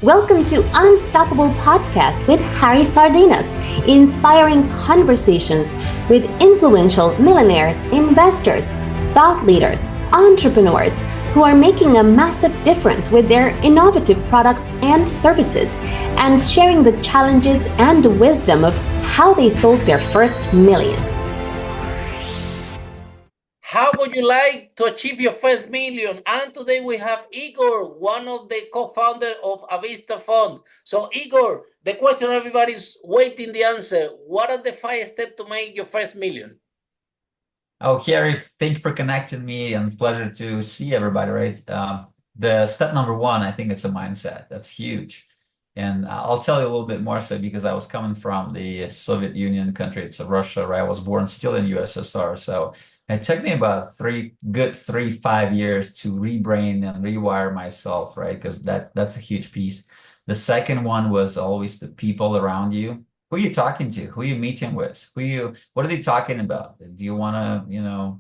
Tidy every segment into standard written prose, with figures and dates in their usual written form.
Welcome to Unstoppable Podcast with Harry Sardinas, inspiring conversations with influential millionaires, investors, thought leaders, entrepreneurs who are making a massive difference with their innovative products and services, and sharing the challenges and wisdom of how they sold their first million. How would you like to achieve your first million? And today we have Igor, one of the co-founders of Avista Fund. So Igor, the question everybody's waiting the answer. What are the 5 steps to make your first million? Oh, Harry, thank you for connecting me and pleasure to see everybody, right? The step number one, I think it's a mindset. That's huge. And I'll tell you a little bit more so because I was coming from the Soviet Union country. It's Russia, right? I was born still in USSR. So it took me about 5 years to rebrain and rewire myself, right? Because that's a huge piece. The second one was always the people around you. Who are you talking to? Who are you meeting with? What are they talking about? Do you want to,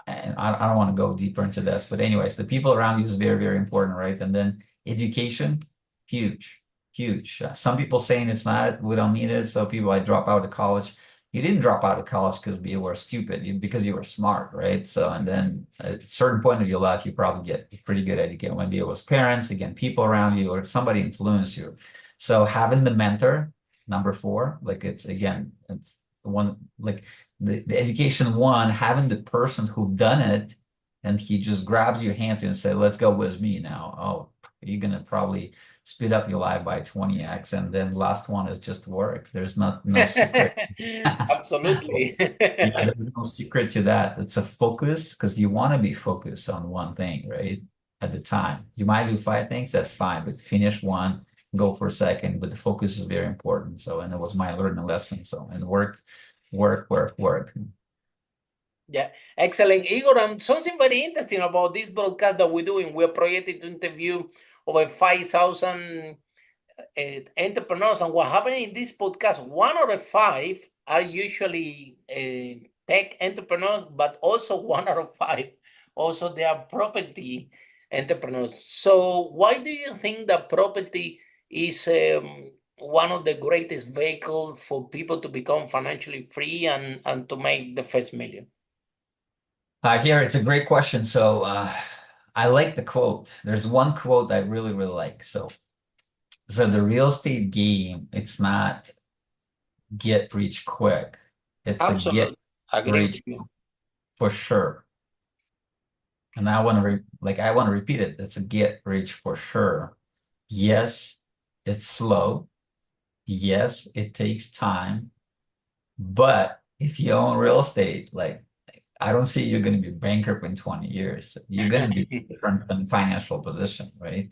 I don't want to go deeper into this, but anyways, the people around you is very, very important, right? And then education, huge, huge. Some people saying it's not, we don't need it. So people, I drop out of college. You didn't drop out of college because you were stupid, because you were smart, right? So, and then at a certain point of your life, you probably get pretty good education. Maybe it was parents, again, people around you, or somebody influenced you. So having the mentor, number 4, like it's one, like the education one, having the person who've done it and he just grabs your hands and say, let's go with me now. Oh, you're gonna probably speed up your life by 20x. And then last one is just work. There's no secret. Absolutely. Yeah, there's no secret to that. It's a focus, because you want to be focused on one thing, right? At the time. You might do 5 things, that's fine, but finish one, go for a second. But the focus is very important. So, and it was my learning lesson. So, and work. Yeah, excellent. Igor, something very interesting about this broadcast that we're doing. We're projected to interview over 5,000 entrepreneurs. And what happened in this podcast, 1 out of 5 are usually tech entrepreneurs, but also 1 out of 5, also they are property entrepreneurs. So why do you think that property is one of the greatest vehicles for people to become financially free and to make the first million? Here, it's a great question. So I like the quote. There's one quote I really, really like. So the real estate game, it's not get rich quick. It's Absolutely. a get rich for sure. And I want to repeat it. It's a get rich for sure. Yes, it's slow. Yes, it takes time. But if you own real estate, like I don't see you're going to be bankrupt in 20 years. You're going to be different than financial position, right?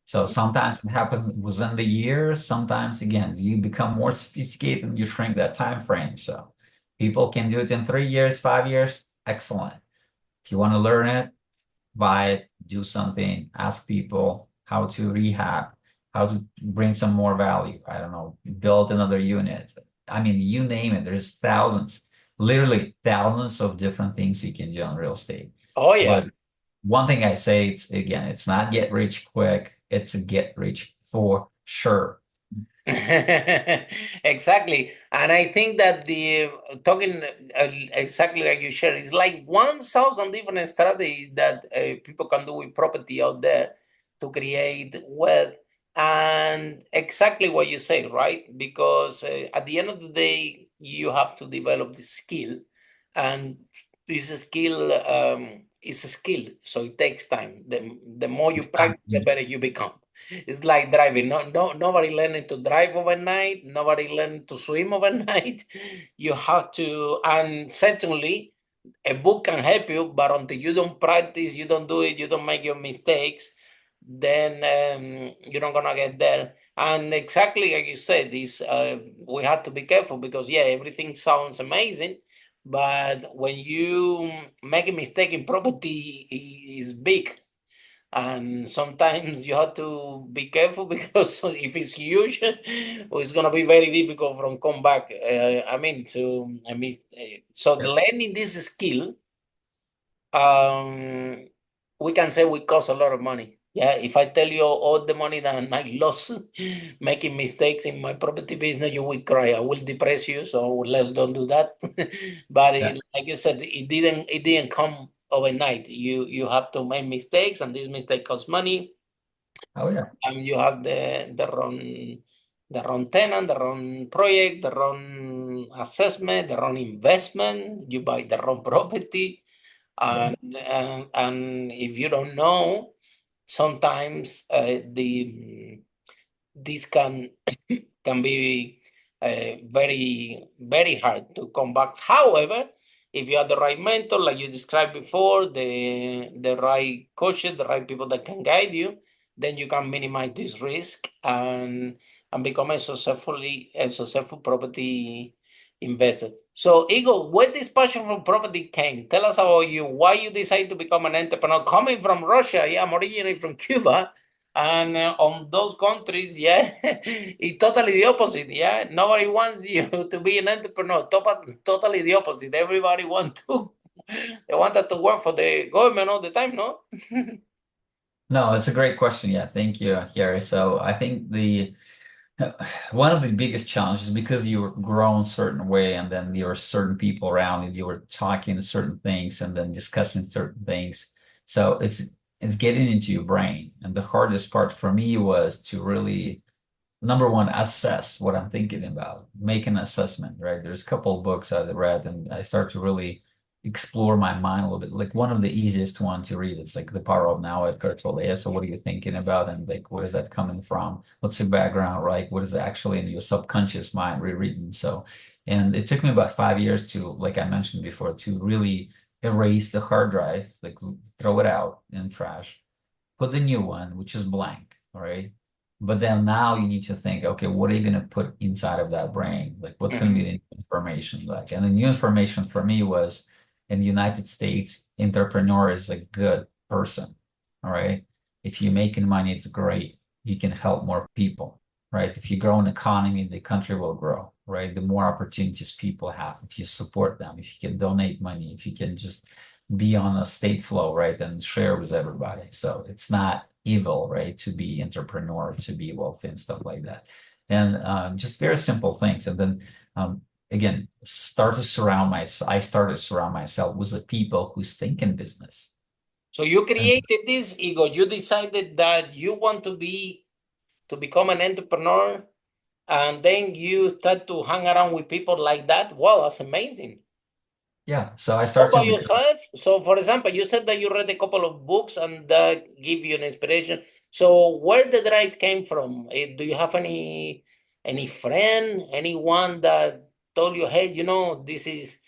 So sometimes it happens within the years. Sometimes, again, you become more sophisticated and you shrink that time frame. So people can do it in 3 years, 5 years. Excellent. If you want to learn it, buy it, do something, ask people how to rehab, how to bring some more value. I don't know, build another unit. I mean, you name it. There's thousands, literally thousands of different things you can do on real estate. Oh, yeah. But one thing I say, it's not get rich quick. It's a get rich for sure. Exactly. And I think that the talking exactly like you shared, it's like 1,000 different strategies that people can do with property out there to create wealth. And exactly what you say, right? Because at the end of the day, you have to develop the skill, and this skill is a skill, so it takes time. The more you practice, the better you become. It's like driving. Nobody learning to drive overnight. Nobody learning to swim overnight. You have to, and certainly a book can help you, but until you don't practice, you don't do it, you don't make your mistakes, then you're not gonna get there. And exactly like you said, this we have to be careful because yeah, everything sounds amazing, but when you make a mistake in property, is big. And sometimes you have to be careful because if it's huge, it's gonna be very difficult from come back. So learning this skill, we can say we cost a lot of money. Yeah, if I tell you all the money that I lost making mistakes in my property business, you will cry. I will depress you. So let's don't do that. But Yeah. like you said, it didn't come overnight. You have to make mistakes, and this mistake costs money. Oh yeah. You have the wrong tenant, the wrong project, the wrong assessment, the wrong investment. You buy the wrong property, Yeah. and if you don't know, sometimes this can be very very hard to come back. However, if you have the right mentor, like you described before, the right coaches, the right people that can guide you, then you can minimize this risk and become a successful property investor. So, Igor, where this passion for property came? Tell us about you. Why you decided to become an entrepreneur? Coming from Russia, yeah, I'm originally from Cuba, and on those countries, yeah, it's totally the opposite. Yeah, nobody wants you to be an entrepreneur. Totally the opposite. Everybody they wanted to work for the government all the time. No. No, it's a great question. Yeah, thank you, Gary. So I think the one of the biggest challenges because you were grown a certain way and then there were certain people around you, you were talking certain things and then discussing certain things. So it's getting into your brain. And the hardest part for me was to really number one, assess what I'm thinking about, make an assessment, right? There's a couple of books I've read and I start to really explore my mind a little bit. Like one of the easiest one to read, it's like The Power of Now at Eckhart Tolle. Yeah, so what are you thinking about? And like, where is that coming from? What's the background, right? What is actually in your subconscious mind rereading? So, and it took me about 5 years to, like I mentioned before, to really erase the hard drive, like throw it out in trash, put the new one, which is blank, all right? But then now you need to think, okay, what are you going to put inside of that brain? Like, what's going to be Mhm. the new information like? And the new information for me was in the United States, entrepreneur is a good person, all right? If you're making money, it's great. You can help more people, right? If you grow an economy, the country will grow, right? The more opportunities people have, if you support them, if you can donate money, if you can just be on a state flow, right, and share with everybody. So it's not evil, right, to be entrepreneur, to be wealthy and stuff like that. And just very simple things. And then again, I started to surround myself with the people who think in business. So you And created this, Igor. You decided that you want to become an entrepreneur, and then you start to hang around with people like that. Wow, that's amazing. yeah, so I All started by to become, yourself. So, for example, you said that you read a couple of books and that give you an inspiration. So, where the drive came from? Do you have any friend, anyone that told you, hey, this is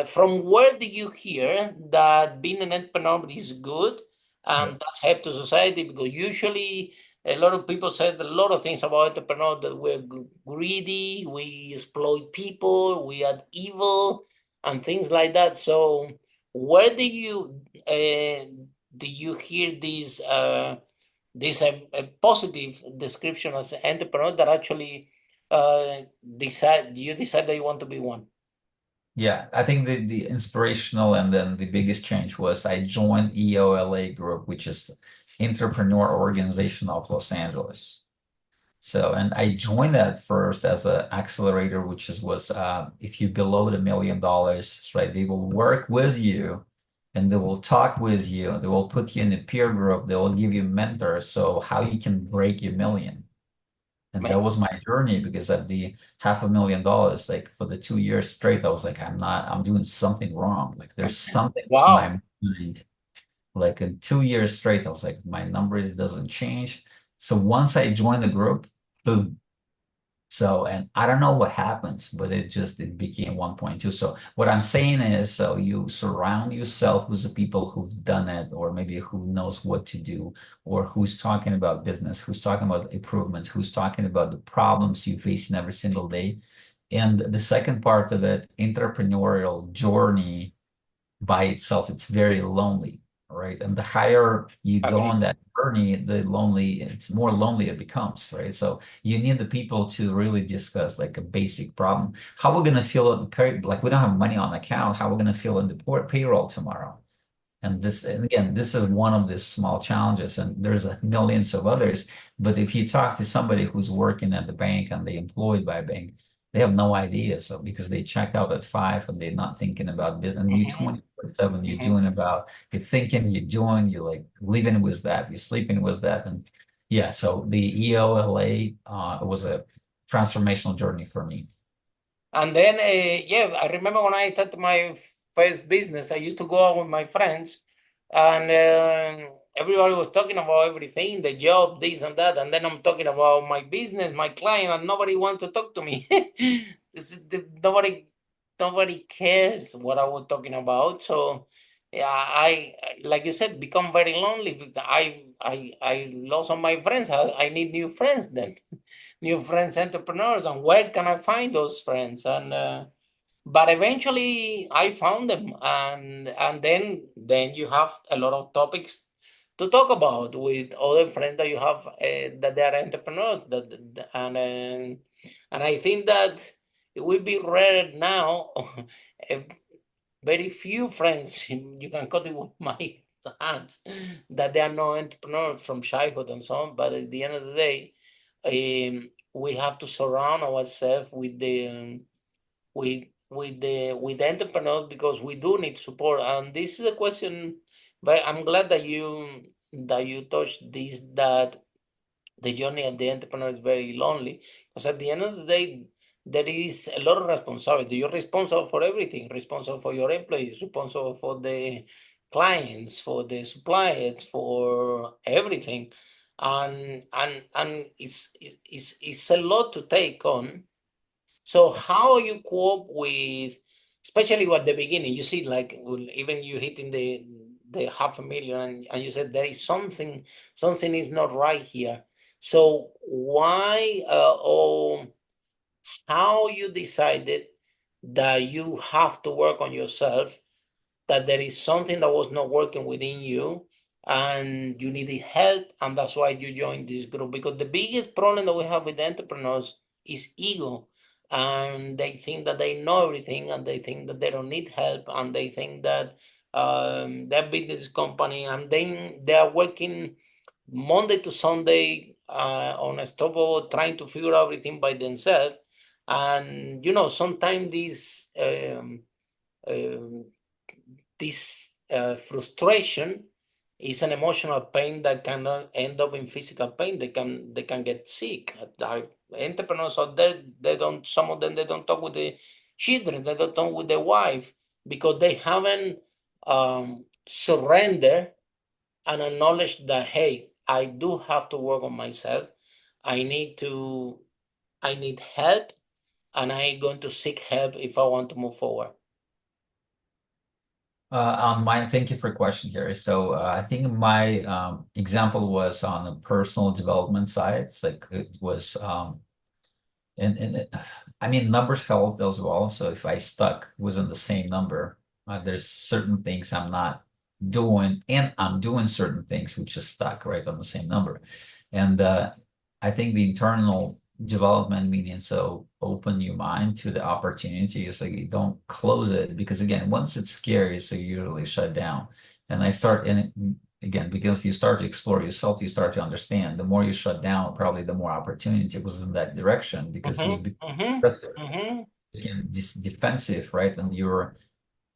from where did you hear that being an entrepreneur is good yeah. and that's help to society? Because usually a lot of people said a lot of things about entrepreneurs that we're greedy, we exploit people, we are evil and things like that. So where do you hear this positive description as an entrepreneur that actually decide that you want to be one? Yeah, I think the inspirational and then the biggest change was I joined EOLA group, which is Entrepreneur Organization of Los Angeles. So, and I joined that first as an accelerator, which was if you below $1 million, right, they will work with you and they will talk with you. They will put you in a peer group. They will give you mentors. So how you can break your million. And that was Amazing. my journey because at the $500,000, like for the 2 years straight, I was like, I'm doing something wrong. Like there's something with Wow. my mind. Like in 2 years straight, I was like, my numbers doesn't change. So once I joined the group, boom. So, and I don't know what happens, but it became 1.2. So what I'm saying is, so you surround yourself with the people who've done it, or maybe who knows what to do, or who's talking about business, who's talking about improvements, who's talking about the problems you face in every single day. And the second part of it, entrepreneurial journey by itself, it's very lonely, right? And the higher you go Agree. on that journey, it's more lonely it becomes, right? So you need the people to really discuss like a basic problem. How we're gonna fill out the pay, like we don't have money on account, how we're gonna fill in the payroll tomorrow? And again, this is one of the small challenges, and there's millions of others. But if you talk to somebody who's working at the bank and they employed by a bank, they have no idea. So because they checked out at 5 and they're not thinking about business, and you 24/7, you're doing about, you're thinking, you're doing, you're like living with that, you're sleeping with that. And yeah, so the EOLA was a transformational journey for me. And then, yeah, I remember when I started my first business, I used to go out with my friends, and everybody was talking about everything, the job, this and that. And then I'm talking about my business, my client, and nobody wants to talk to me. Nobody cares what I was talking about. So, yeah, like you said, become very lonely because I lost all my friends. I need new friends then. New friends, entrepreneurs, and where can I find those friends? And but eventually I found them, and then you have a lot of topics to talk about with other friends that you have that they are entrepreneurs. And I think that it will be rare now. eh, Very few friends you can cut it with my hands that they are no entrepreneurs from childhood and so on. But at the end of the day, we have to surround ourselves with the with entrepreneurs because we do need support. And this is a question, but I'm glad that you touched this, that the journey of the entrepreneur is very lonely, because at the end of the day there is a lot of responsibility. You're responsible for everything, responsible for your employees, responsible for the clients, for the suppliers, for everything. And it's a lot to take on. So how you cope with, especially at the beginning, you see, like even you hitting the 500,000, and you said there is something is not right here. So why or how you decided that you have to work on yourself, that there is something that was not working within you and you needed help, and that's why you joined this group? Because the biggest problem that we have with entrepreneurs is ego, and they think that they know everything, and they think that they don't need help, and they think that they're business company, and then they are working Monday to Sunday on a stopper trying to figure out everything by themselves. And sometimes um, this frustration is an emotional pain that can end up in physical pain. They can get sick. Entrepreneurs out there, some of them, they don't talk with the children, they don't talk with their wife, because they haven't surrendered and acknowledged that, hey, I do have to work on myself. I need help, and I'm going to seek help if I want to move forward. Thank you for your question, Gary. So I think my example was on the personal development side. It's like it was, I mean, numbers helped as well. So if I stuck within the same number, there's certain things I'm not doing, and I'm doing certain things which is stuck right on the same number. And I think the internal development meaning, so open your mind to the opportunities, like you don't close it, because again, once it's scary, so you usually shut down. And I start in again, because you start to explore yourself, you start to understand. The more you shut down, probably the more opportunity was in that direction, because you become defensive, right? And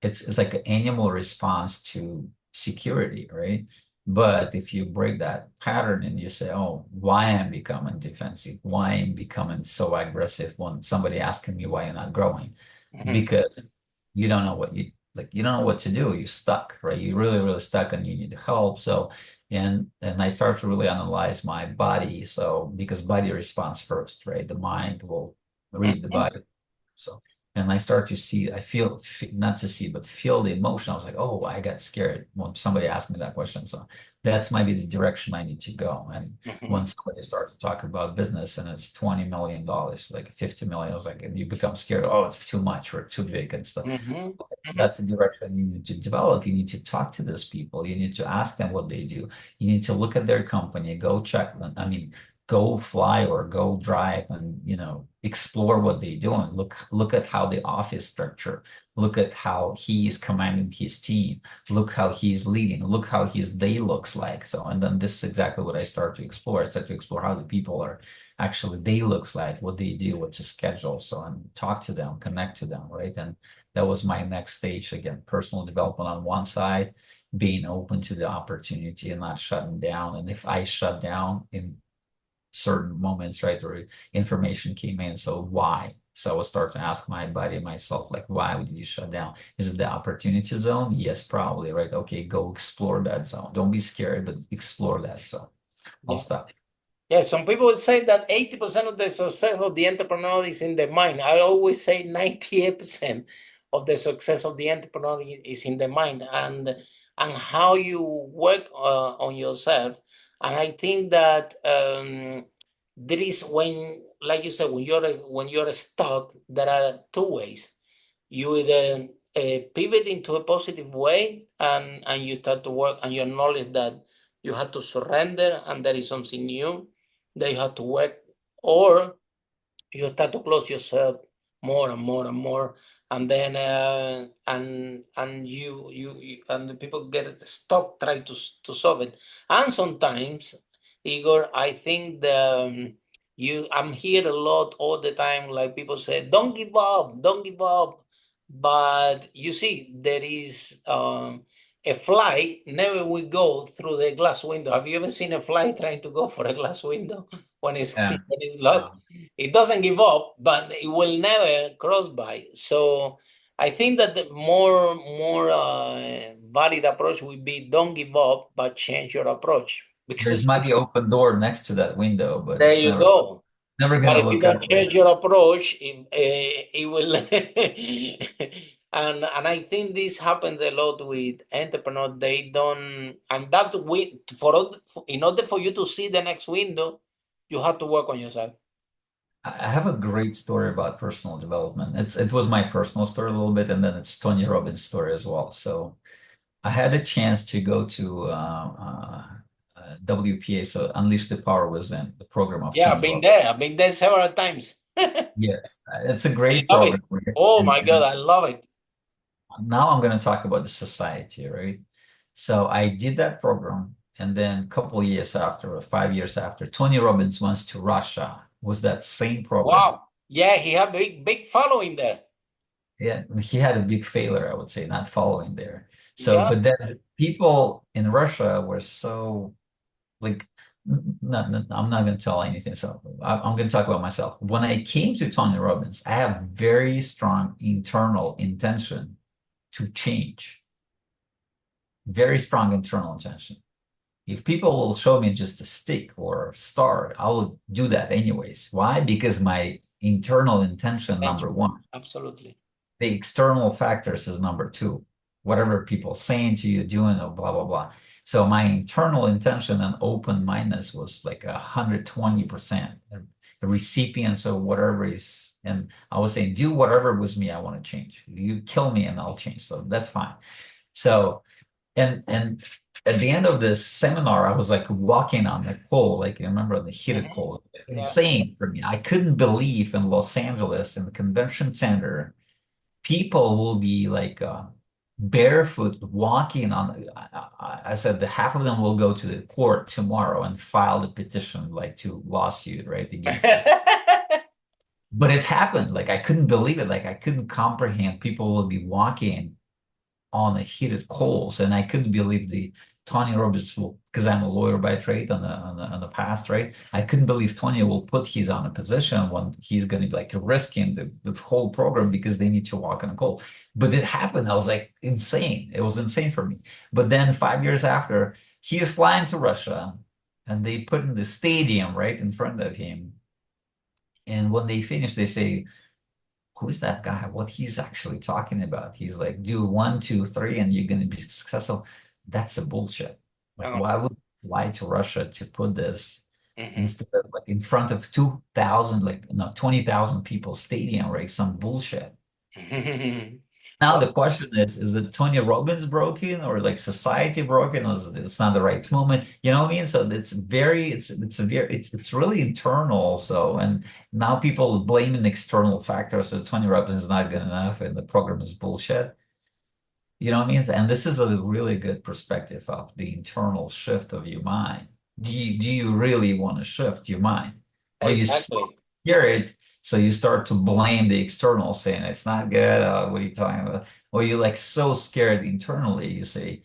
it's like an animal response to security, right? But if you break that pattern and you say, oh, why I'm becoming defensive, why I'm becoming so aggressive when somebody asking me why you're not growing, because you don't know what you don't know what to do. You're stuck, right? You're really, really stuck and you need help. So, and I start to really analyze my body. So, because body responds first, right? The mind will read the body. So, and I start to see, not to see, but feel the emotion. I was like, oh, I got scared when somebody asked me that question. So that's might be the direction I need to go. And when somebody starts to talk about business and it's $20 million, like 50 million, I was like, and you become scared, oh, it's too much or too big and stuff. That's the direction you need to develop. You need to talk to those people. You need to ask them what they do. You need to look at their company, go check them. I mean, go fly or go drive and explore what they're doing. Look at how the office structure. Look at how he is commanding his team. Look how he's leading. Look how his day looks like. So, and then this is exactly what I start to explore. I start to explore how the people are actually day looks like, what they do, what's the schedule. So, and talk to them, connect to them, right? And that was my next stage. Again, personal development on one side, being open to the opportunity and not shutting down. And if I shut down in certain moments, right, or information came in, so why? So I would start to ask my body, myself, like, why did you shut down? Is it the opportunity zone? Yes, probably, right? Okay, go explore that zone. Don't be scared, but explore that zone. I'll stop. Yeah, some people would say that 80% of the success of the entrepreneur is in the mind. I always say 98% of the success of the entrepreneur is in the mind and how you work on yourself. And I think that there is like you said, when you're stuck, there are two ways. You either pivot into a positive way and you start to work and you acknowledge that you have to surrender and there is something new that you have to work, or you start to close yourself more and more and more, and then and you and the people get stuck trying to solve it. And sometimes, Igor, I think I'm here a lot all the time, like people say, don't give up, don't give up. But you see, there is a fly never will go through the glass window. Have you ever seen a fly trying to go for a glass window when it's Yeah. when it's locked? It doesn't give up, but it will never cross by. So I think that the more valid approach would be don't give up, but change your approach. There's Because might be open door next to that window, but there it's you never go. But gonna if you look don't up, right? change your approach, it will. And I think this happens a lot with entrepreneurs. They don't, and that we in order for you to see the next window, you have to work on yourself. I have a great story about personal development. It was my personal story a little bit, and then it's Tony Robbins' story as well. So I had a chance to go to WPA, so Unleash the Power Within, the program of Yeah, Tony Robbins. I've been there several times. Yes, it's a I great love it. program, right? Oh my God, And I love it. now I'm going to talk about the society, right? So I did that program, and then a couple of years after, or 5 years after, Tony Robbins went to Russia. Was that same program? Wow. Yeah, he had big following there. Yeah, he had a big failure, I would say, not following there. So, Yeah. but then people in Russia were so like, I'm not going to tell anything. So I'm going to talk about myself. When I came to Tony Robbins, I have very strong internal intention to change. Very strong internal intention. If people will show me just a stick or a star, I will do that anyways. Why? Because my internal intention, Thank number you. one. Absolutely. The external factors is number two. Whatever people saying to you, doing, or blah, blah, blah. So my internal intention and open-mindedness was like 120%. The recipients of whatever is, and I was saying, do whatever with me I want to change. You kill me and I'll change. So that's fine. So, and at the end of this seminar, I was like walking on the coal, like you remember the heated coal. Yeah. Insane for me. I couldn't believe in Los Angeles in the convention center people will be like barefoot walking on. I said the half of them will go to the court tomorrow and file the petition, like to lawsuit, right, against us. But it happened. Like I couldn't believe it. Like I couldn't comprehend people will be walking on the heated coals, and I couldn't believe the Tony Robbins will, because I'm a lawyer by trade on the past, right? I couldn't believe Tony will put his on a position when he's going to be like risking the whole program because they need to walk on a coal. But it happened. I was like insane. It was insane for me. But then 5 years after, he is flying to Russia, and they put in the stadium right in front of him. And when they finish, they say, who is that guy? What he's actually talking about? He's like, do one, two, three, and you're going to be successful. That's a bullshit. Like, Oh. why would you fly to Russia to put this Mhm. instead of like in front of 2,000, like no, 20,000 people stadium, right? Some bullshit. Now the question is it Tony Robbins broken or like society broken or is it's not the right moment? You know what I mean? So it's really internal also. And now people blaming external factors. So Tony Robbins is not good enough and the program is bullshit. You know what I mean? And this is a really good perspective of the internal shift of your mind. Do you really want to shift your mind? Or you Exactly. hear it, so you start to blame the external, saying it's not good. What are you talking about? Or you're like so scared internally, you say,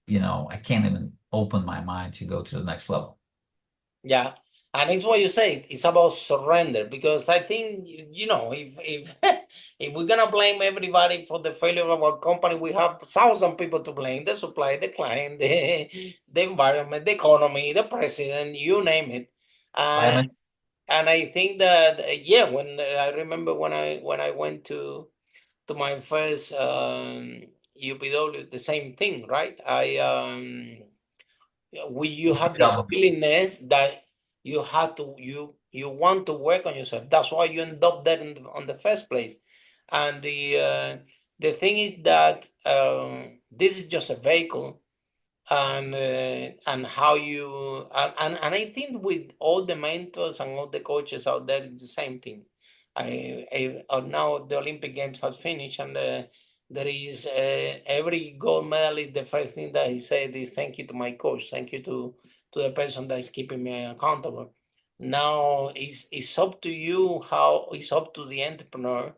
I can't even open my mind to go to the next level. Yeah, and it's what you say. It's about surrender because I think if if we're gonna blame everybody for the failure of our company, we have thousand people to blame: the supply, the client, the environment, the economy, the president, you name it. And Climate, and I think that yeah, when I remember when I went to my first UPW, the same thing, right? You have this double. willingness that you want to work on yourself. That's why you end up there on the first place. And the thing is that this is just a vehicle, and how you and I think with all the mentors and all the coaches out there, it's the same thing. Now the Olympic Games has finished, and there is every gold medalist. The first thing that he said is thank you to my coach, thank you to the person that is keeping me accountable. Now it's up to you, how it's up to the entrepreneur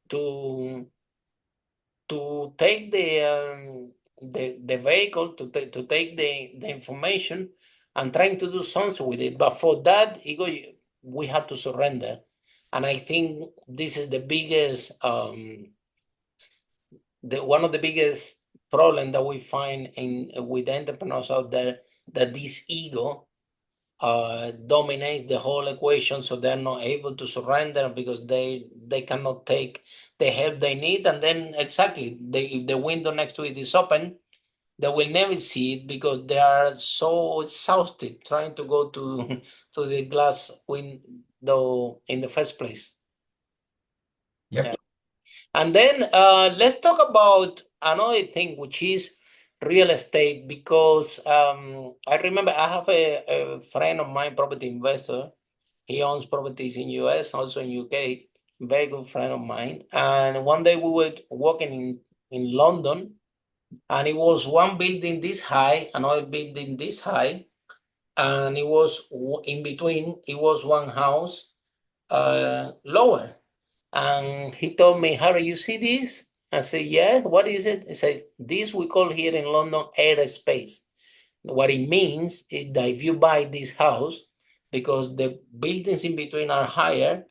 to take the vehicle, to take the information and trying to do something with it. But for that, we have to surrender. And I think this is the biggest the one of the biggest problem that we find in with entrepreneurs out there, that this ego dominates the whole equation, so they're not able to surrender because they cannot take the help they need. And then exactly, if the window next to it is open, they will never see it because they are so exhausted trying to go to to the glass window in the first place. Yep. Yeah. And then let's talk about another thing, which is real estate, because I remember I have a friend of mine, property investor. He owns properties in US, also in UK. Very good friend of mine. And one day we were walking in London, and it was one building this high, another building this high, and it was in between. It was one house lower. And he told me, Harry, you see this? I said, yeah, what is it? He says, this we call here in London airspace. What it means is that if you buy this house, because the buildings in between are higher,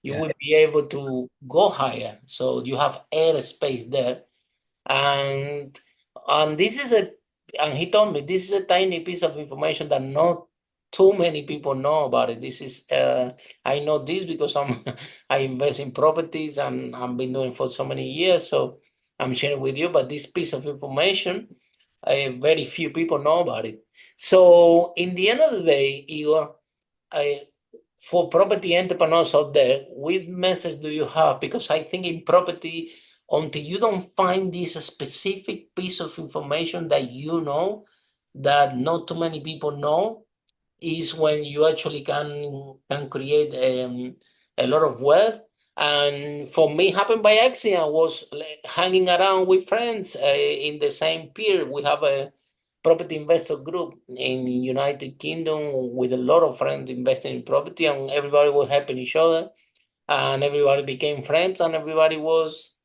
you Yeah. will be able to go higher. So you have airspace there. And this is and he told me this is a tiny piece of information that not too many people know about it. This is I know this because I invest in properties and I've been doing for so many years, so I'm sharing with you. But this piece of information, very few people know about it. So in the end of the day, Igor, I, for property entrepreneurs out there, what message do you have? Because I think in property, until you don't find this specific piece of information that you know, that not too many people know, is when you actually can create a lot of wealth. And for me, happened by accident. I was hanging around with friends in the same peer. We have a property investor group in United Kingdom with a lot of friends investing in property, and everybody was helping each other, and everybody became friends, and everybody was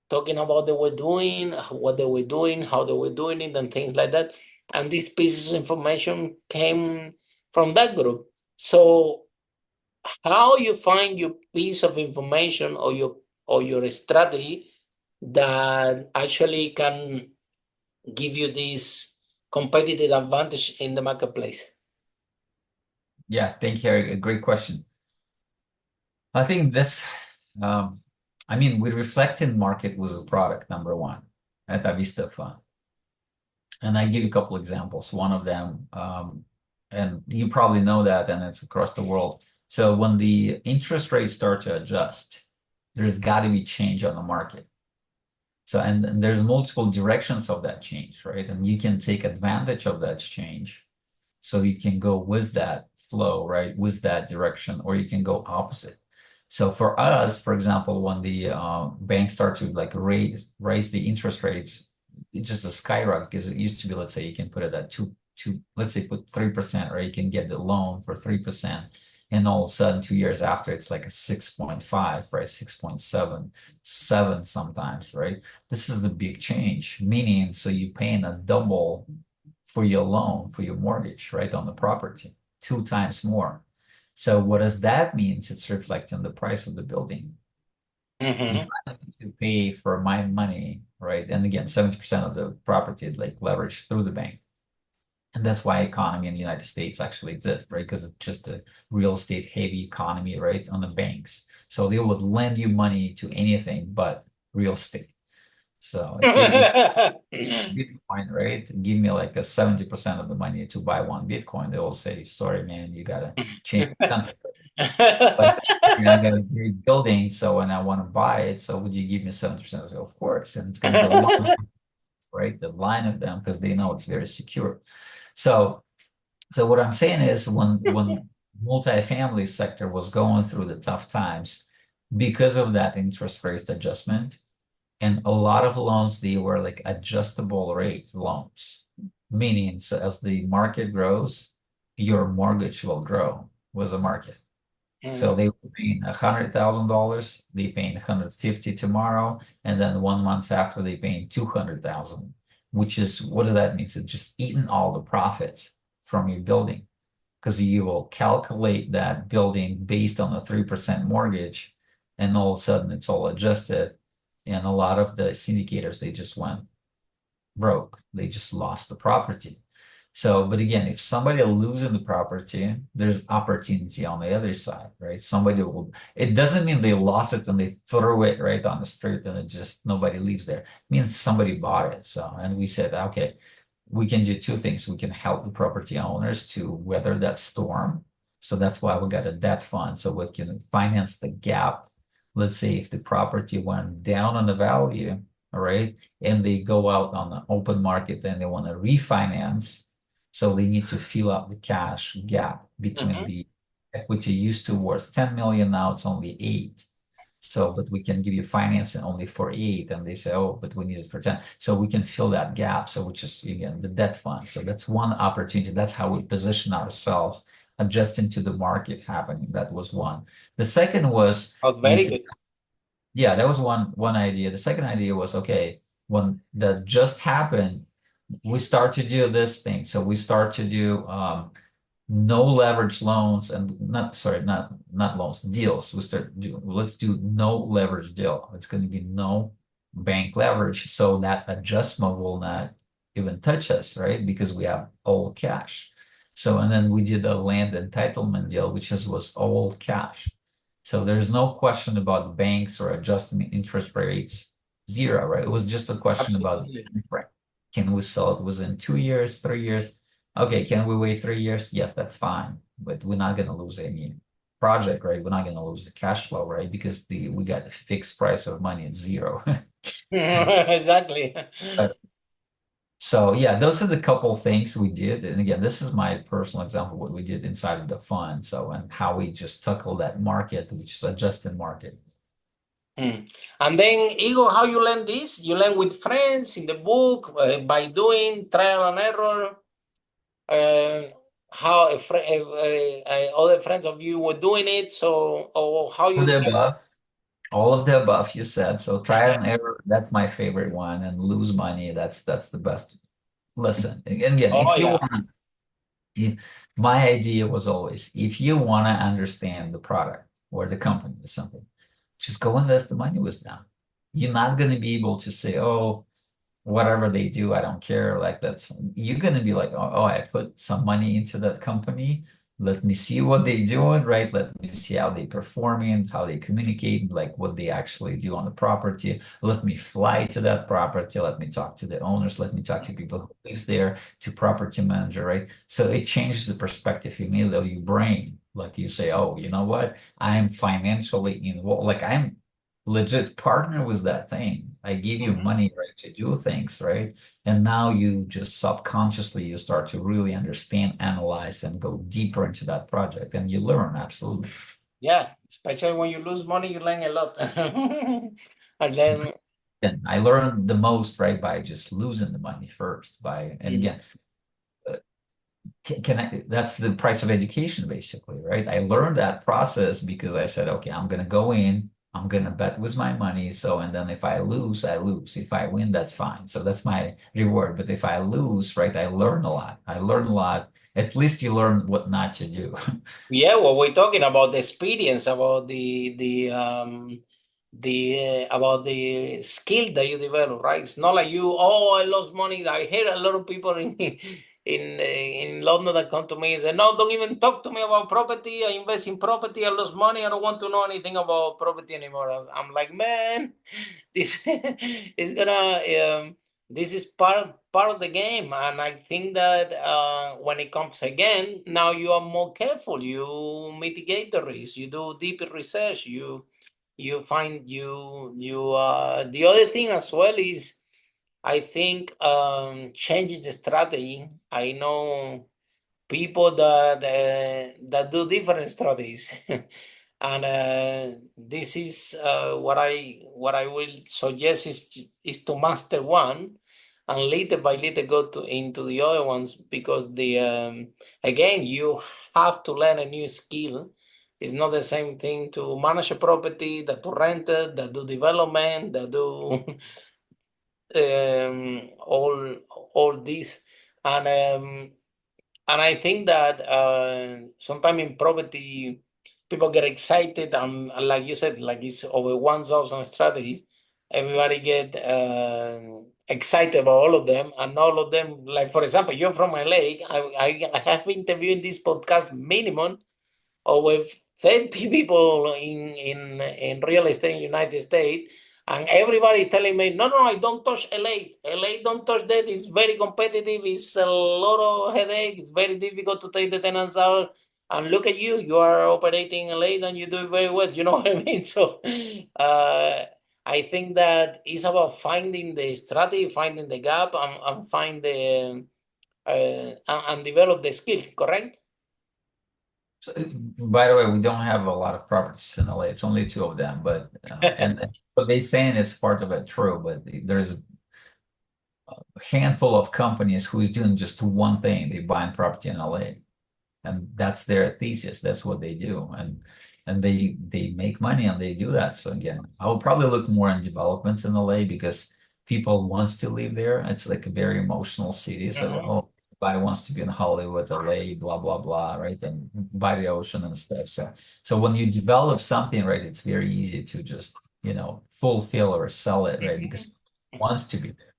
talking about they were doing, what they were doing, how they were doing it, and things like that. And these pieces of information came from that group. So how you find your piece of information or your strategy that actually can give you this competitive advantage in the marketplace? Yeah. Thank you, Eric. A great question. I think um, we reflecting market was a product number one at Avista Fund. And I give you a couple examples. One of them, and you probably know that, and it's across the world. So when the interest rates start to adjust, there's got to be change on the market. So, and there's multiple directions of that change, right? And you can take advantage of that change. So you can go with that flow, right? With that direction, or you can go opposite. So for us, for example, when the banks start to like raise the interest rates, it just a skyrocket because it used to be, let's say you can put it at let's say put 3%, or you can get the loan for 3%. And all of a sudden, 2 years after, it's like a 6.5, right? 6.7, 7 sometimes, right? This is the big change, meaning so you're paying a double for your loan, for your mortgage, right, on the property, 2 times more. So what does that mean? It's reflecting the price of the building. If I need to pay for my money, right, and again, 70% of the property is like leveraged through the bank. And that's why economy in the United States actually exists, right? Because it's just a real estate heavy economy, right, on the banks. So they would lend you money to anything but real estate. So if you Bitcoin, right? Give me like a 70% of the money to buy one Bitcoin. They will say, sorry, man, you gotta change the country. But I got a great building, so when I want to buy it, so would you give me 70%? I say, of course. And it's gonna be a line, right? The line of them because they know it's very secure. So what I'm saying is when multifamily sector was going through the tough times because of that interest rate adjustment, and a lot of loans, they were like adjustable rate loans, meaning so as the market grows, your mortgage will grow with the market. So they were paying $100,000, they paying 150 tomorrow, and then 1 month after they paying 200,000, which is what does that mean? It's just eating all the profits from your building because you will calculate that building based on a 3% mortgage, and all of a sudden it's all adjusted. And a lot of the syndicators, they just went broke. They just lost the property. So, but again, if somebody losing the property, there's opportunity on the other side, right? Somebody will, it doesn't mean they lost it and they threw it right on the street and it just nobody lives there. It means somebody bought it. So, and we said, okay, we can do two things. We can help the property owners to weather that storm. So that's why we got a debt fund. So we can finance the gap. Let's say if the property went down on the value, all right, and they go out on the open market and they want to refinance. So they need to fill up the cash gap between the equity used to worth 10 million, now it's only 8. So, but we can give you financing only for 8, and they say, oh, but we need it for 10. So we can fill that gap. So which is again the debt fund. So that's one opportunity. That's how we position ourselves, adjusting to the market happening. That was one. The second was very good. yeah, that was one idea. The second idea was okay, when that just happened, we start to do this thing. So we start to do no leverage loans and not loans, deals. Let's do no leverage deal. It's going to be no bank leverage. So that adjustment will not even touch us, right? Because we have all cash. So, and then we did a land entitlement deal, which was all cash. So there's no question about banks or adjusting interest rates, zero, right? It was just a question about can we sell it within 2 years, 3 years? Okay, can we wait 3 years? Yes, that's fine, but we're not going to lose any project, right? We're not going to lose the cash flow, right? Because we got a fixed price of money at zero. Exactly. So yeah, those are the couple things we did. And again, this is my personal example, what we did inside of the fund. So, and how we just tackle that market, which is adjusted market. And then, Igor, how you learn this? You learn with friends in the book, by doing trial and error. How other friends of you were doing it. So, or how you All of the above you said. So trial and error, that's my favorite one, and lose money, that's the best. Listen, again, if you want, my idea was always, if you want to understand the product or the company or something, just go invest the money with them. You're not going to be able to say, oh, whatever they do, I don't care. Like you're going to be like, oh, I put some money into that company. Let me see what they doing, right? Let me see how they performing, how they communicate, like what they actually do on the property. Let me fly to that property. Let me talk to the owners. Let me talk to people who lives there, to property manager, right? So it changes the perspective immediately of your brain. Like you say, oh, you know what? I'm financially involved. Like I'm legit partner with that thing. I give you Mhm. money, right, to do things, right? And now you just subconsciously you start to really understand, analyze, and go deeper into that project, and you learn absolutely. Yeah, especially when you lose money, you learn a lot. And then, And I learned the most, right, by just losing the money first. And again, uh, can I, that's the price of education, basically, right? I learned that process because I said, okay, I'm going to go in, I'm going to bet with my money. So, and then if I lose, I lose. If I win, that's fine. So that's my reward. But if I lose, right, I learn a lot. I learn a lot. At least you learn what not to do. yeah, well, we're talking about the experience, about about the skill that you develop, right? It's not like you, oh, I lost money. I hear a lot of people in London that come to me and say, no, don't even talk to me about property. I invest in property. I lost money. I don't want to know anything about property anymore. I'm like, man, this is gonna this is part of the game, and I think that when it comes again, now you are more careful. You mitigate the risk. You do deeper research. You find the other thing as well is I think changing the strategy. I know people that do different strategies. And this is what I will suggest is to master one and little by little go into the other ones, because the again, you have to learn a new skill. It's not the same thing to manage a property, that to rent it, that do development, that do all this. And and I think that sometimes in property, people get excited, and like you said, like it's over 1,000 strategies. Everybody get excited about all of them, and all of them, like for example, you're from LA. I have interviewed in this podcast minimum over 30 people in real estate in United States, and everybody telling me, no, I don't touch LA. LA, don't touch that. It's very competitive. It's a lot of headache. It's very difficult to take the tenants out. And look at you. You are operating in LA and you do it very well. You know what I mean? So I think that it's about finding the strategy, finding the gap, and find the and develop the skill, correct? So, by the way, we don't have a lot of properties in LA. It's only two of them, but and what they saying it's part of it true, but there's a handful of companies who's doing just one thing. They buying property in LA, and that's their thesis. That's what they do, and they make money and they do that. So again, I will probably look more in developments in LA because people wants to live there. It's like a very emotional city. So Mhm. oh, everybody wants to be in Hollywood, LA, blah blah blah, right? And by the ocean and stuff. So when you develop something, right, it's very easy to just fulfill or sell it, right? Because wants to be there.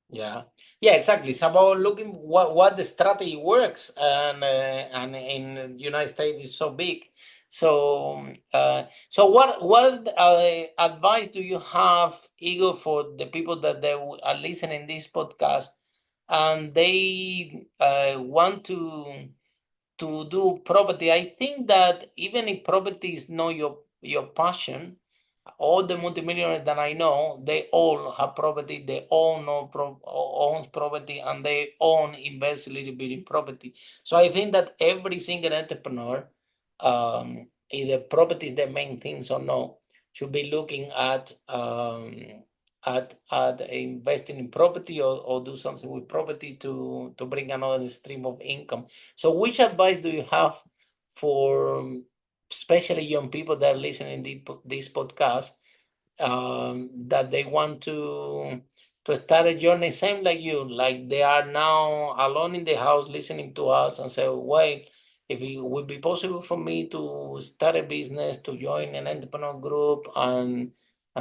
Yeah, yeah, exactly. It's about looking what the strategy works, and in the United States is so big. So so what advice do you have, Igor, for the people that are listening this podcast, and they want to do property? I think that even if property is not your passion, all the multimillionaires that I know, they all have property, they all know owns property, and they own invest a little bit in property. So I think that every single entrepreneur, either property is the main things or no, should be looking at investing in property, or do something with property to bring another stream of income. So which advice do you have for especially young people that are listening to this podcast, that they want to start a journey same like you, like they are now alone in the house listening to us and say, well, if it would be possible for me to start a business, to join an entrepreneur group, and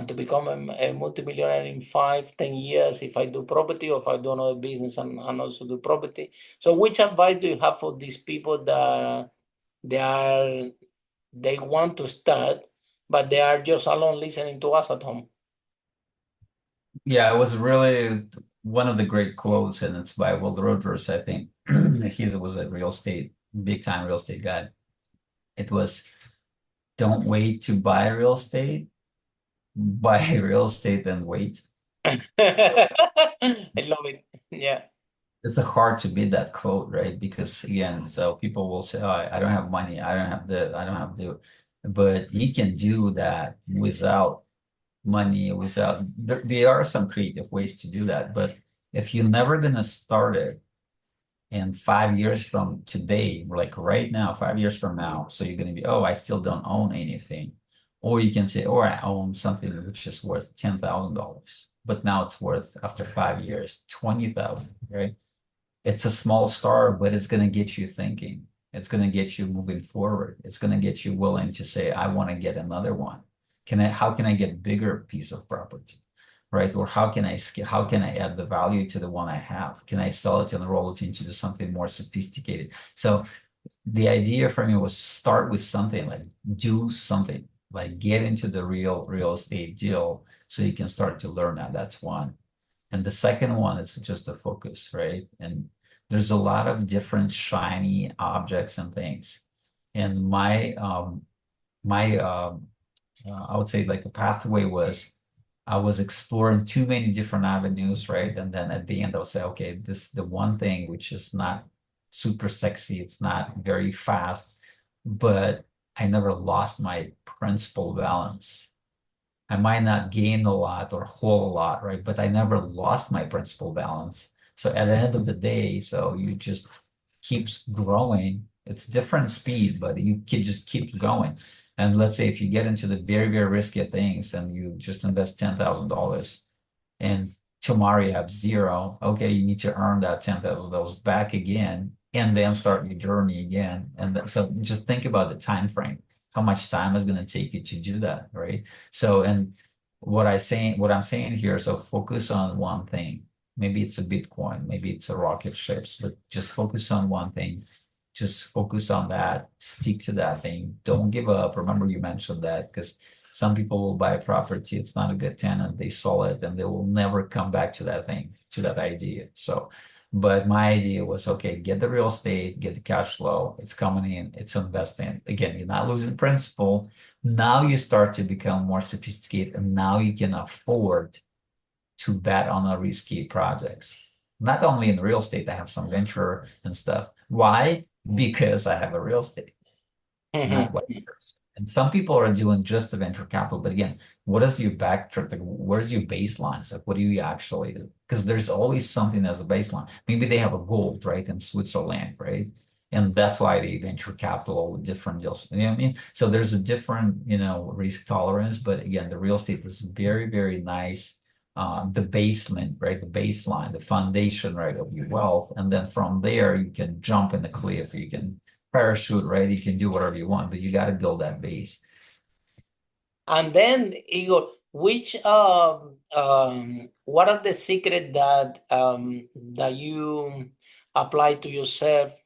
to become a multimillionaire in 5, 10 years, if I do property or if I do another business and also do property. So which advice do you have for these people that they are they want to start, but they are just alone listening to us at home? Yeah, it was really one of the great quotes, and it's by Will Rogers, I think. He was a big time real estate guy. It was, don't wait to buy real estate, buy real estate and wait. I love it. Yeah. It's hard to beat that quote, right? Because again, so people will say, "Oh, I don't have money. I don't have the. I don't have the." But you can do that without money, without. There are some creative ways to do that, but if you're never gonna start it, and 5 years from today, like right now, 5 years from now, so you're gonna be, oh, I still don't own anything, or you can say, oh, I own something which is worth $10,000, but now it's worth after 5 years 20,000, right? It's a small start, but it's going to get you thinking. It's going to get you moving forward. It's going to get you willing to say, I want to get another one. How can I get bigger piece of property? Right? Or how can I add the value to the one I have? Can I sell it and roll it into something more sophisticated? So the idea for me was start with something, like do something, like get into the real estate deal so you can start to learn that. That's one. And the second one is just a focus, right? And there's a lot of different shiny objects and things. And my I would say like a pathway was I was exploring too many different avenues, right? And then at the end I'll say, okay, this the one thing which is not super sexy, it's not very fast, but I never lost my principal balance. I might not gain a lot or hold a lot, right? But I never lost my principal balance. So at the end of the day, so you just keeps growing. It's different speed, but you can just keep going. And let's say if you get into the very risky things and you just invest $10,000 and tomorrow you have zero, okay, you need to earn that $10,000 back again and then start your journey again. And so just think about the time frame. How much time is going to take you to do that, right? So, and what I'm saying here, so focus on one thing. Maybe it's a Bitcoin, maybe it's a rocket ships, but just focus on one thing. Just focus on that, stick to that thing. Don't give up. Remember you mentioned that because some people will buy a property, it's not a good tenant, they sell it, and they will never come back to that thing, to that idea. So, but my idea was, okay, get the real estate, get the cash flow, it's coming in, it's investing. Again, you're not losing principal. Now you start to become more sophisticated, and now you can afford to bet on a risky projects. Not only in real estate, I have some venture and stuff. Why? Because I have a real estate, not Mhm. what it says. And some people are doing just the venture capital, but again, what is your backtrack? Like, where's your baseline? Like, what do you actually? Because there's always something as a baseline. Maybe they have a gold, right, in Switzerland, right? And that's why they venture capital all the different deals. You know what I mean? So there's a different, risk tolerance. But again, the real estate is very nice. The basement, right? The baseline, the foundation, right, of your wealth. And then from there, you can jump in the cliff. You can parachute, right? You can do whatever you want, but you got to build that base. And then, Igor, what are the secret that you apply to yourself?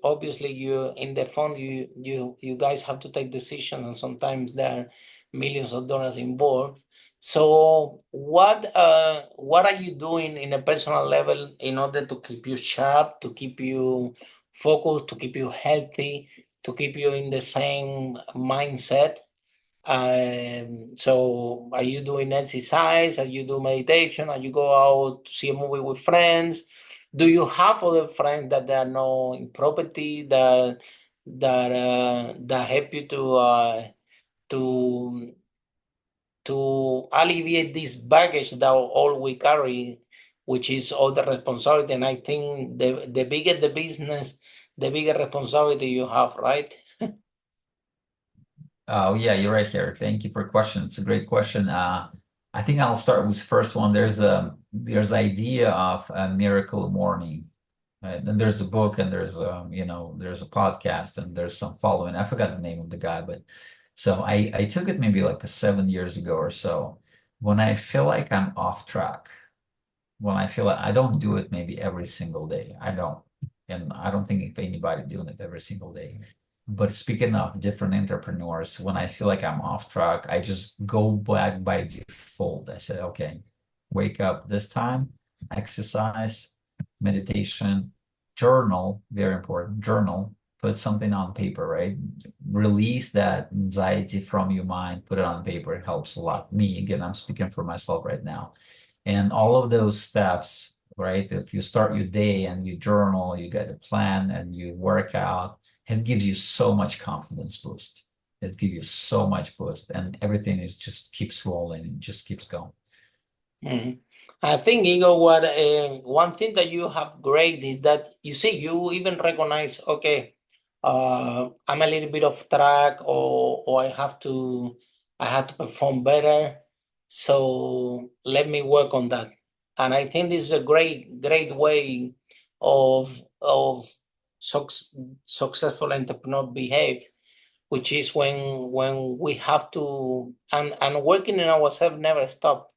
Obviously, you in the fund, you guys have to take decisions, and sometimes there are millions of dollars involved. So, what are you doing in a personal level in order to keep you sharp, to keep you focused, to keep you healthy, to keep you in the same mindset? So are you doing exercise? Are you do meditation? Are you go out to see a movie with friends? Do you have other friends that they are not in property that help you to to alleviate this baggage that all we carry, which is all the responsibility? And I think the bigger the business, the bigger responsibility you have, right? Oh yeah, you're right here. Thank you for your question. It's a great question. I think I'll start with first one. There's idea of a miracle morning, right? And there's a book and there's a podcast and there's some following. I forgot the name of the guy, but so I took it maybe like 7 years ago or so. When I feel like I'm off track, when I feel like I don't do it maybe every single day. I don't. And I don't think if anybody doing it every single day. But speaking of different entrepreneurs, when I feel like I'm off track, I just go back by default. I say, okay, wake up this time, exercise, meditation, journal, very important, journal. put something on paper, right? Release that anxiety from your mind, put it on paper. It helps a lot. Me, again, I'm speaking for myself right now. And all of those steps, right? If you start your day and you journal, you get a plan and you work out, it gives you so much confidence boost. It gives you so much boost, and everything is just keeps rolling and just keeps going. I think, Igor, what one thing that you have great is that you see, you even recognize, okay, I'm a little bit off track, or I have to perform better. So let me work on that. And I think this is a great way of successful entrepreneur behave, which is when we have to, and working in ourselves never stop.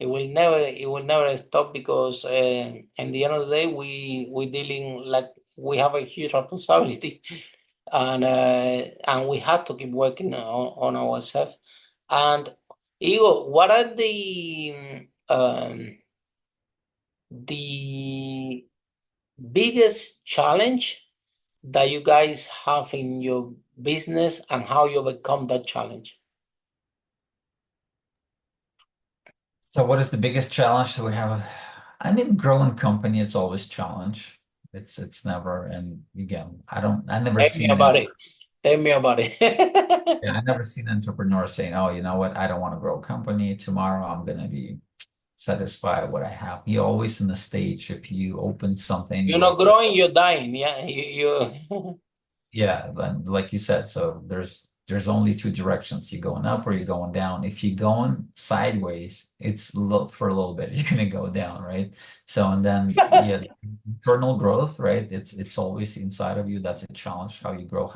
It will never stop, because at the end of the day, we dealing, like, we have a huge responsibility, and we have to keep working on ourselves. And Igor, what are the biggest challenge that you guys have in your business, and how you overcome that challenge? So what is the biggest challenge that we have? I mean, growing company, it's always challenge. It's never, and again, I never Tell me seen about any, it. Tell me about it. yeah, I never seen entrepreneurs saying, "Oh, you know what? I don't want to grow a company. Tomorrow I'm gonna be satisfied with what I have." You're always in the stage. If you open something, You're you not like, growing, you're dying. Yeah, you yeah, like you said, so there's only two directions. You're going up or you're going down. If you're going sideways, it's for a little bit, you're gonna go down, right? So, and then yeah, internal growth, right? It's always inside of you. That's a challenge. How you grow,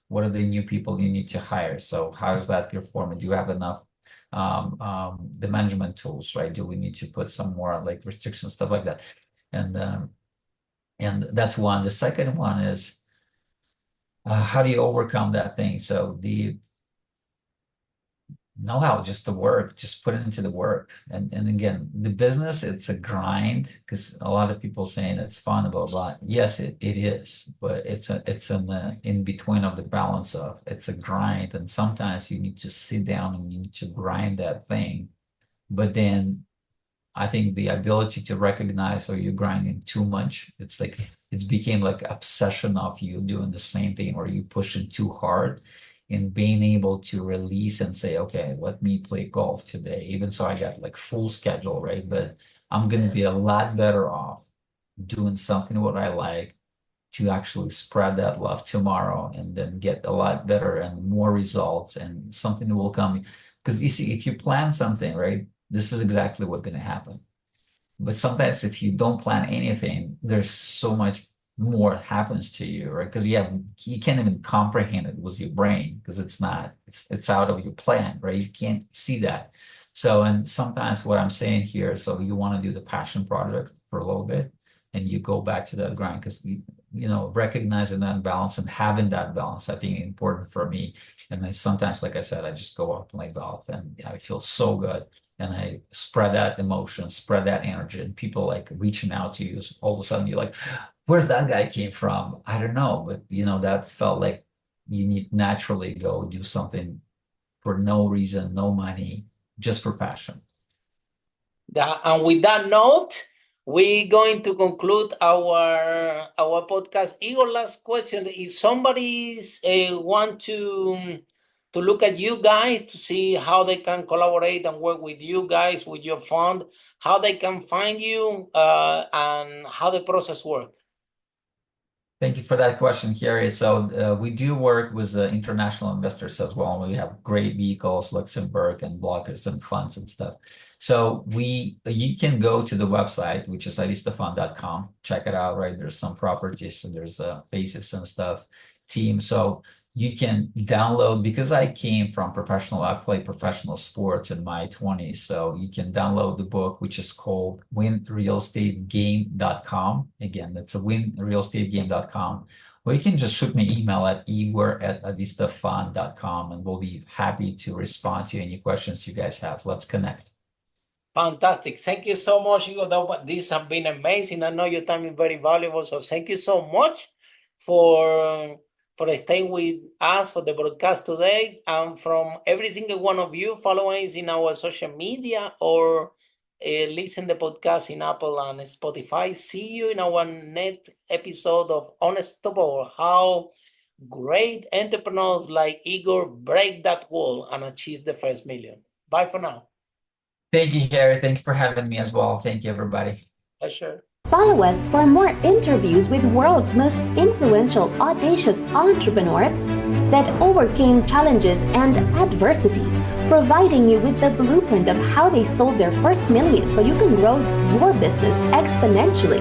what are the new people you need to hire? So how does that perform? Do you have enough the management tools, right? Do we need to put some more like restrictions, stuff like that? And that's one. The second one is how do you overcome that thing? So the know-how, just the work, just put it into the work. And again, the business, it's a grind, because a lot of people saying it's fun, blah blah. Yes, it is, but it's in between of the balance of it's a grind, and sometimes you need to sit down and you need to grind that thing. But then I think the ability to recognize, or you're grinding too much, it's like it's became like obsession of you doing the same thing, or you pushing too hard, and being able to release and say, okay, let me play golf today, even so I got like full schedule, right? But I'm gonna be a lot better off doing something what I like, to actually spread that love tomorrow, and then get a lot better and more results, and something will come. Because you see, if you plan something, right, this is exactly what's going to happen. But sometimes if you don't plan anything, there's so much more happens to you, right? Because you can't even comprehend it with your brain, because it's out of your plan, right? You can't see that. So, and sometimes what I'm saying here, so you want to do the passion project for a little bit, and you go back to that grind, because recognizing that balance and having that balance, I think, is important for me. And I sometimes, like I said, I just go out and play golf, and I feel so good, and I spread that emotion, spread that energy, and people like reaching out to you. All of a sudden, you're like, "Where's that guy came from?" I don't know, but that felt like you need naturally go do something for no reason, no money, just for passion. And with that note, we're going to conclude our podcast. Igor, last question: if somebody's want to look at you guys to see how they can collaborate and work with you guys with your fund, how they can find you, and how the process works. Thank you for that question, Kerry. So we do work with international investors as well. We have great vehicles, Luxembourg and blockers and funds and stuff. So you can go to the website, which is avistafund.com. Check it out, right? There's some properties and there's faces and stuff, team. So you can download, because I played professional sports in my 20s. So you can download the book, which is called winrealestategame.com. Again, that's a winrealestategame.com. Or you can just shoot me an email at igor@avistafund.com, and we'll be happy to respond to any questions you guys have. Let's connect. Fantastic. Thank you so much, Igor. This has been amazing. I know your time is very valuable, so thank you so much. for staying with us for the broadcast today, and from every single one of you following us in our social media or listen the podcast in Apple and Spotify. See you in our next episode of Unstoppable, how great entrepreneurs like Igor break that wall and achieve the first million. Bye for now. Thank you, Harry. Thank you for having me as well. Thank you, everybody. Pleasure. Follow us for more interviews with world's most influential, audacious entrepreneurs that overcame challenges and adversity, providing you with the blueprint of how they sold their first million so you can grow your business exponentially.